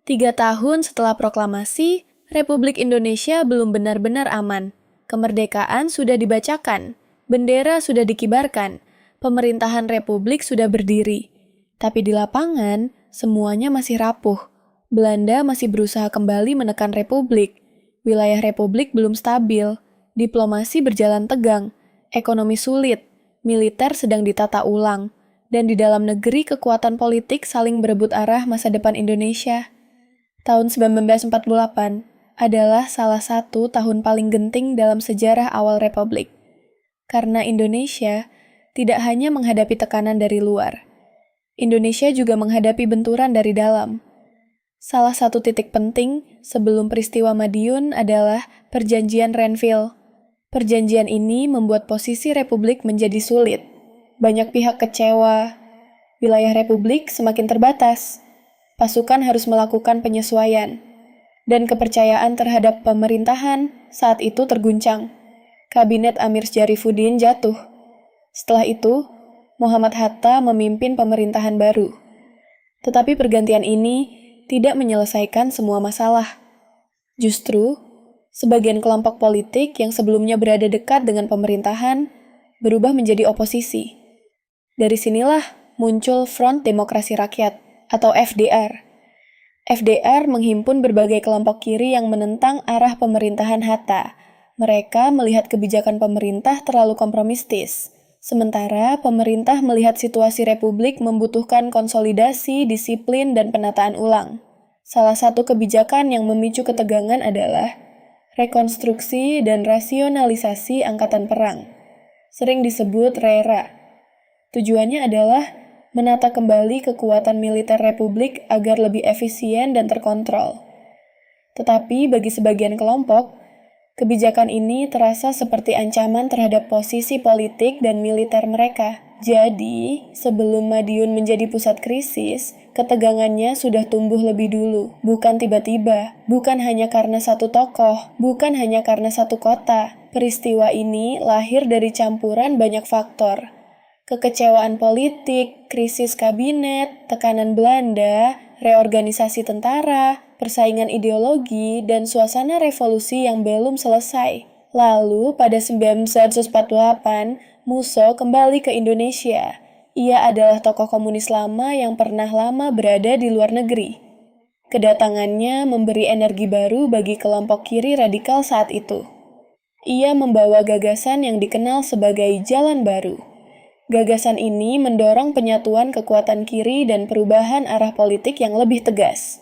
3 tahun setelah proklamasi, Republik Indonesia belum benar-benar aman. Kemerdekaan sudah dibacakan, bendera sudah dikibarkan, pemerintahan republik sudah berdiri. Tapi di lapangan, semuanya masih rapuh. Belanda masih berusaha kembali menekan republik. Wilayah republik belum stabil, diplomasi berjalan tegang, ekonomi sulit, militer sedang ditata ulang, dan di dalam negeri kekuatan politik saling berebut arah masa depan Indonesia. Tahun 1948 adalah salah satu tahun paling genting dalam sejarah awal Republik. Karena Indonesia tidak hanya menghadapi tekanan dari luar, Indonesia juga menghadapi benturan dari dalam. Salah satu titik penting sebelum peristiwa Madiun adalah Perjanjian Renville. Perjanjian ini membuat posisi Republik menjadi sulit. Banyak pihak kecewa. Wilayah Republik semakin terbatas. Pasukan harus melakukan penyesuaian, dan kepercayaan terhadap pemerintahan saat itu terguncang. Kabinet Amir Syarifuddin jatuh. Setelah itu, Muhammad Hatta memimpin pemerintahan baru. Tetapi pergantian ini tidak menyelesaikan semua masalah. Justru, sebagian kelompok politik yang sebelumnya berada dekat dengan pemerintahan berubah menjadi oposisi. Dari sinilah muncul Front Demokrasi Rakyat atau FDR. FDR menghimpun berbagai kelompok kiri yang menentang arah pemerintahan Hatta. Mereka melihat kebijakan pemerintah terlalu kompromistis, sementara pemerintah melihat situasi republik membutuhkan konsolidasi, disiplin, dan penataan ulang. Salah satu kebijakan yang memicu ketegangan adalah rekonstruksi dan rasionalisasi angkatan perang, sering disebut RERA. Tujuannya adalah menata kembali kekuatan militer republik agar lebih efisien dan terkontrol. Tetapi bagi sebagian kelompok, kebijakan ini terasa seperti ancaman terhadap posisi politik dan militer mereka. Jadi, sebelum Madiun menjadi pusat krisis, ketegangannya sudah tumbuh lebih dulu. Bukan tiba-tiba, bukan hanya karena satu tokoh, bukan hanya karena satu kota. Peristiwa ini lahir dari campuran banyak faktor. Kekecewaan politik, krisis kabinet, tekanan Belanda, reorganisasi tentara, persaingan ideologi, dan suasana revolusi yang belum selesai. Lalu, pada 1948, Musso kembali ke Indonesia. Ia adalah tokoh komunis lama yang pernah lama berada di luar negeri. Kedatangannya memberi energi baru bagi kelompok kiri radikal saat itu. Ia membawa gagasan yang dikenal sebagai jalan baru. Gagasan ini mendorong penyatuan kekuatan kiri dan perubahan arah politik yang lebih tegas.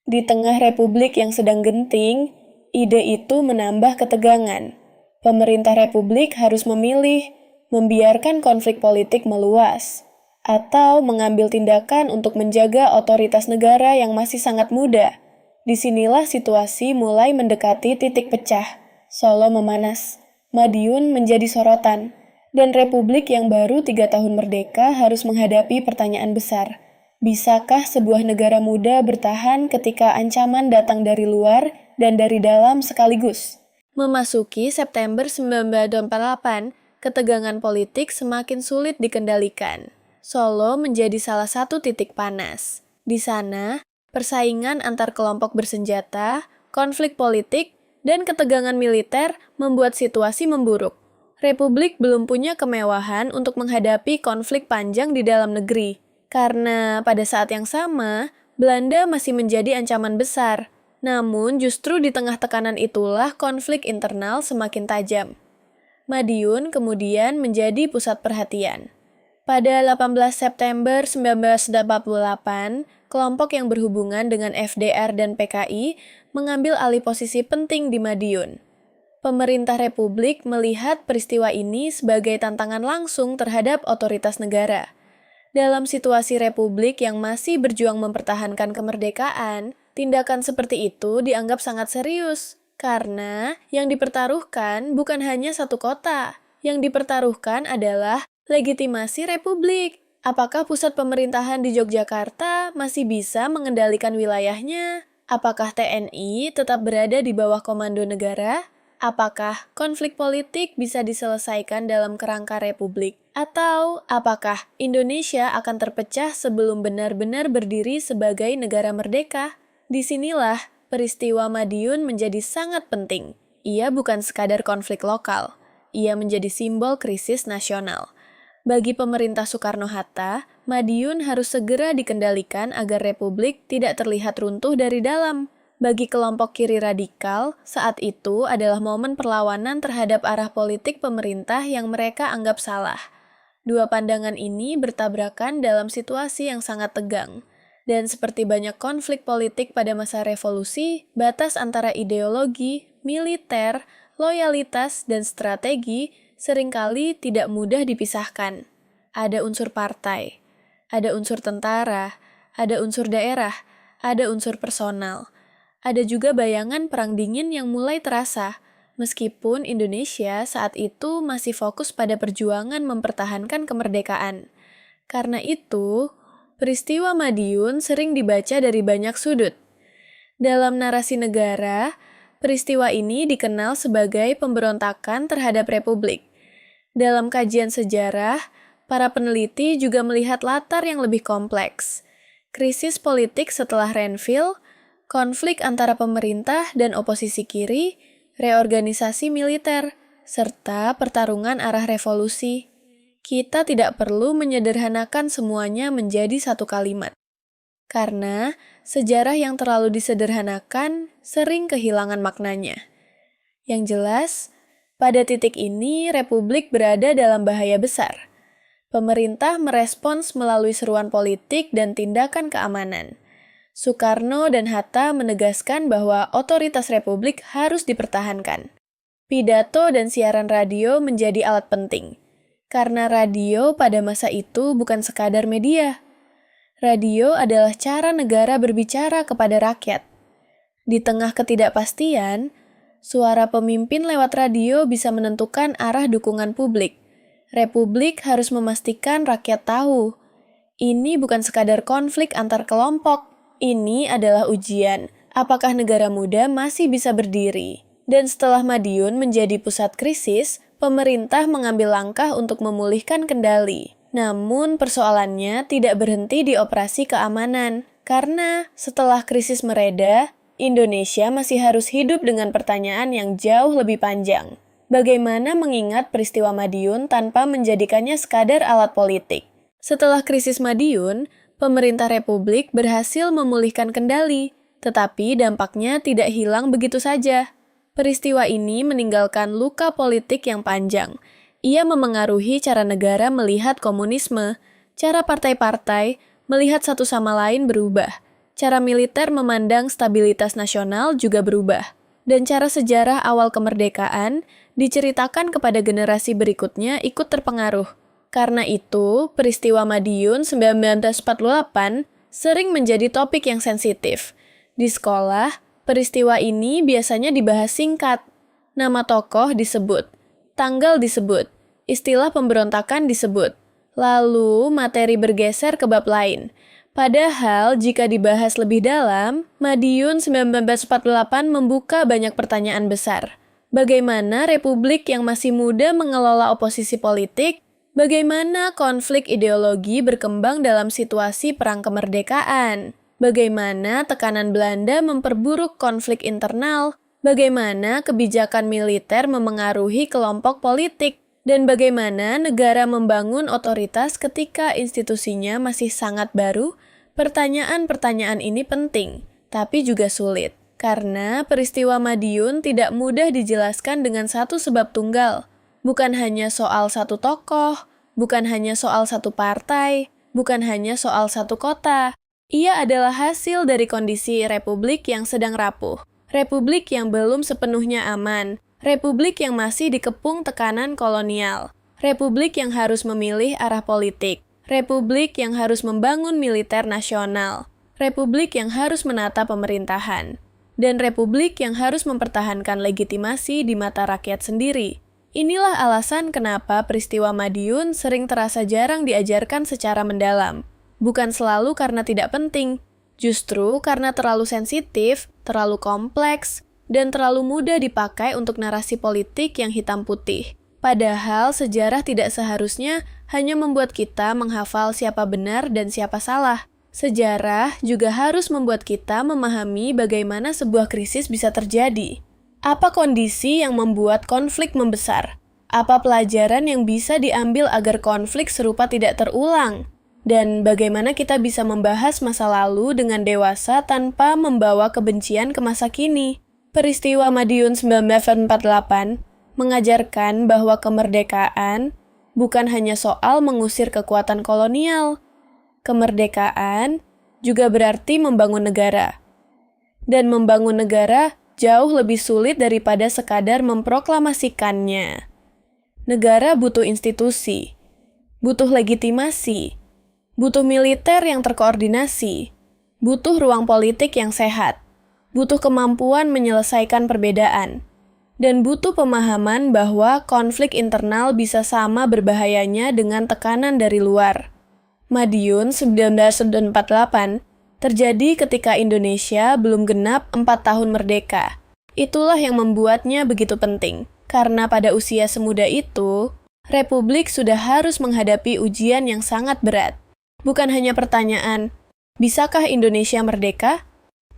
Di tengah republik yang sedang genting, ide itu menambah ketegangan. Pemerintah republik harus memilih, membiarkan konflik politik meluas, atau mengambil tindakan untuk menjaga otoritas negara yang masih sangat muda. Disinilah situasi mulai mendekati titik pecah. Solo memanas, Madiun menjadi sorotan, dan Republik yang baru 3 tahun merdeka harus menghadapi pertanyaan besar. Bisakah sebuah negara muda bertahan ketika ancaman datang dari luar dan dari dalam sekaligus? Memasuki September 1948, ketegangan politik semakin sulit dikendalikan. Solo menjadi salah satu titik panas. Di sana, persaingan antar kelompok bersenjata, konflik politik, dan ketegangan militer membuat situasi memburuk. Republik belum punya kemewahan untuk menghadapi konflik panjang di dalam negeri, karena pada saat yang sama, Belanda masih menjadi ancaman besar. Namun justru di tengah tekanan itulah konflik internal semakin tajam. Madiun kemudian menjadi pusat perhatian. Pada 18 September 1948, kelompok yang berhubungan dengan FDR dan PKI mengambil alih posisi penting di Madiun. Pemerintah Republik melihat peristiwa ini sebagai tantangan langsung terhadap otoritas negara. Dalam situasi Republik yang masih berjuang mempertahankan kemerdekaan, tindakan seperti itu dianggap sangat serius, karena yang dipertaruhkan bukan hanya satu kota. Yang dipertaruhkan adalah legitimasi Republik. Apakah pusat pemerintahan di Yogyakarta masih bisa mengendalikan wilayahnya? Apakah TNI tetap berada di bawah komando negara? Apakah konflik politik bisa diselesaikan dalam kerangka republik? Atau apakah Indonesia akan terpecah sebelum benar-benar berdiri sebagai negara merdeka? Disinilah peristiwa Madiun menjadi sangat penting. Ia bukan sekadar konflik lokal, ia menjadi simbol krisis nasional. Bagi pemerintah Soekarno-Hatta, Madiun harus segera dikendalikan agar Republik tidak terlihat runtuh dari dalam. Bagi kelompok kiri radikal, saat itu adalah momen perlawanan terhadap arah politik pemerintah yang mereka anggap salah. Dua pandangan ini bertabrakan dalam situasi yang sangat tegang. Dan seperti banyak konflik politik pada masa revolusi, batas antara ideologi, militer, loyalitas, dan strategi seringkali tidak mudah dipisahkan. Ada unsur partai, ada unsur tentara, ada unsur daerah, ada unsur personal. Ada juga bayangan perang dingin yang mulai terasa, meskipun Indonesia saat itu masih fokus pada perjuangan mempertahankan kemerdekaan. Karena itu, peristiwa Madiun sering dibaca dari banyak sudut. Dalam narasi negara, peristiwa ini dikenal sebagai pemberontakan terhadap Republik. Dalam kajian sejarah, para peneliti juga melihat latar yang lebih kompleks. Krisis politik setelah Renville, konflik antara pemerintah dan oposisi kiri, reorganisasi militer, serta pertarungan arah revolusi. Kita tidak perlu menyederhanakan semuanya menjadi satu kalimat. Karena sejarah yang terlalu disederhanakan sering kehilangan maknanya. Yang jelas, pada titik ini Republik berada dalam bahaya besar. Pemerintah merespons melalui seruan politik dan tindakan keamanan. Soekarno dan Hatta menegaskan bahwa otoritas Republik harus dipertahankan. Pidato dan siaran radio menjadi alat penting. Karena radio pada masa itu bukan sekadar media. Radio adalah cara negara berbicara kepada rakyat. Di tengah ketidakpastian, suara pemimpin lewat radio bisa menentukan arah dukungan publik. Republik harus memastikan rakyat tahu. Ini bukan sekadar konflik antar kelompok. Ini adalah ujian, apakah negara muda masih bisa berdiri. Dan setelah Madiun menjadi pusat krisis, pemerintah mengambil langkah untuk memulihkan kendali. Namun persoalannya tidak berhenti di operasi keamanan, karena setelah krisis mereda, Indonesia masih harus hidup dengan pertanyaan yang jauh lebih panjang. Bagaimana mengingat peristiwa Madiun tanpa menjadikannya sekadar alat politik? Setelah krisis Madiun, pemerintah Republik berhasil memulihkan kendali, tetapi dampaknya tidak hilang begitu saja. Peristiwa ini meninggalkan luka politik yang panjang. Ia memengaruhi cara negara melihat komunisme, cara partai-partai melihat satu sama lain berubah, cara militer memandang stabilitas nasional juga berubah, dan cara sejarah awal kemerdekaan diceritakan kepada generasi berikutnya ikut terpengaruh. Karena itu, peristiwa Madiun 1948 sering menjadi topik yang sensitif. Di sekolah, peristiwa ini biasanya dibahas singkat. Nama tokoh disebut, tanggal disebut, istilah pemberontakan disebut. Lalu, materi bergeser ke bab lain. Padahal, jika dibahas lebih dalam, Madiun 1948 membuka banyak pertanyaan besar. Bagaimana Republik yang masih muda mengelola oposisi politik? Bagaimana konflik ideologi berkembang dalam situasi perang kemerdekaan? Bagaimana tekanan Belanda memperburuk konflik internal? Bagaimana kebijakan militer memengaruhi kelompok politik? Dan bagaimana negara membangun otoritas ketika institusinya masih sangat baru? Pertanyaan-pertanyaan ini penting, tapi juga sulit. Karena peristiwa Madiun tidak mudah dijelaskan dengan satu sebab tunggal. Bukan hanya soal satu tokoh, bukan hanya soal satu partai, bukan hanya soal satu kota. Ia adalah hasil dari kondisi Republik yang sedang rapuh, Republik yang belum sepenuhnya aman, Republik yang masih dikepung tekanan kolonial, Republik yang harus memilih arah politik, Republik yang harus membangun militer nasional, Republik yang harus menata pemerintahan, dan Republik yang harus mempertahankan legitimasi di mata rakyat sendiri. Inilah alasan kenapa peristiwa Madiun sering terasa jarang diajarkan secara mendalam. Bukan selalu karena tidak penting, justru karena terlalu sensitif, terlalu kompleks, dan terlalu mudah dipakai untuk narasi politik yang hitam putih. Padahal sejarah tidak seharusnya hanya membuat kita menghafal siapa benar dan siapa salah. Sejarah juga harus membuat kita memahami bagaimana sebuah krisis bisa terjadi. Apa kondisi yang membuat konflik membesar? Apa pelajaran yang bisa diambil agar konflik serupa tidak terulang? Dan bagaimana kita bisa membahas masa lalu dengan dewasa tanpa membawa kebencian ke masa kini? Peristiwa Madiun 1948 mengajarkan bahwa kemerdekaan bukan hanya soal mengusir kekuatan kolonial. Kemerdekaan juga berarti membangun negara. Dan membangun negara jauh lebih sulit daripada sekadar memproklamasikannya. Negara butuh institusi, butuh legitimasi, butuh militer yang terkoordinasi, butuh ruang politik yang sehat, butuh kemampuan menyelesaikan perbedaan, dan butuh pemahaman bahwa konflik internal bisa sama berbahayanya dengan tekanan dari luar. Madiun 1948 terjadi ketika Indonesia belum genap 4 tahun merdeka. Itulah yang membuatnya begitu penting, karena pada usia semuda itu, Republik sudah harus menghadapi ujian yang sangat berat. Bukan hanya pertanyaan, bisakah Indonesia merdeka?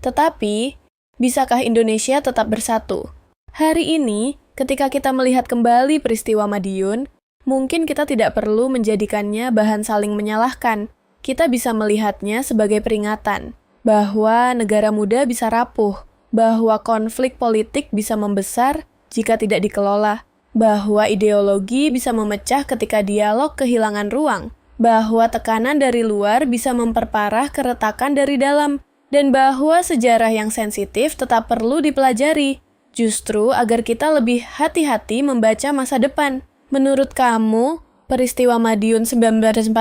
Tetapi, bisakah Indonesia tetap bersatu? Hari ini, ketika kita melihat kembali peristiwa Madiun, mungkin kita tidak perlu menjadikannya bahan saling menyalahkan. Kita bisa melihatnya sebagai peringatan bahwa negara muda bisa rapuh, bahwa konflik politik bisa membesar jika tidak dikelola, bahwa ideologi bisa memecah ketika dialog kehilangan ruang, bahwa tekanan dari luar bisa memperparah keretakan dari dalam, dan bahwa sejarah yang sensitif tetap perlu dipelajari, justru agar kita lebih hati-hati membaca masa depan. Menurut kamu, peristiwa Madiun 1948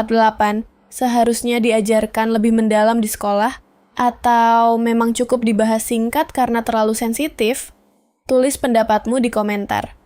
seharusnya diajarkan lebih mendalam di sekolah? Atau memang cukup dibahas singkat karena terlalu sensitif? Tulis pendapatmu di komentar.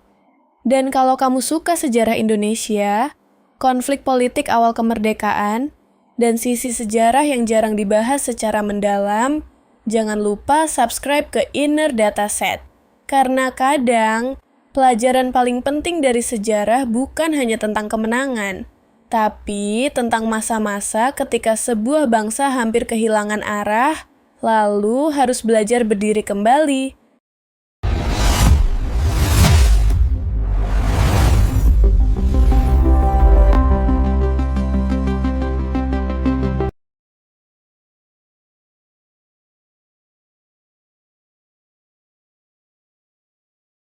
Dan kalau kamu suka sejarah Indonesia, konflik politik awal kemerdekaan, dan sisi sejarah yang jarang dibahas secara mendalam, jangan lupa subscribe ke Inner Dataset. Karena kadang, pelajaran paling penting dari sejarah bukan hanya tentang kemenangan, tapi tentang masa-masa ketika sebuah bangsa hampir kehilangan arah, lalu harus belajar berdiri kembali.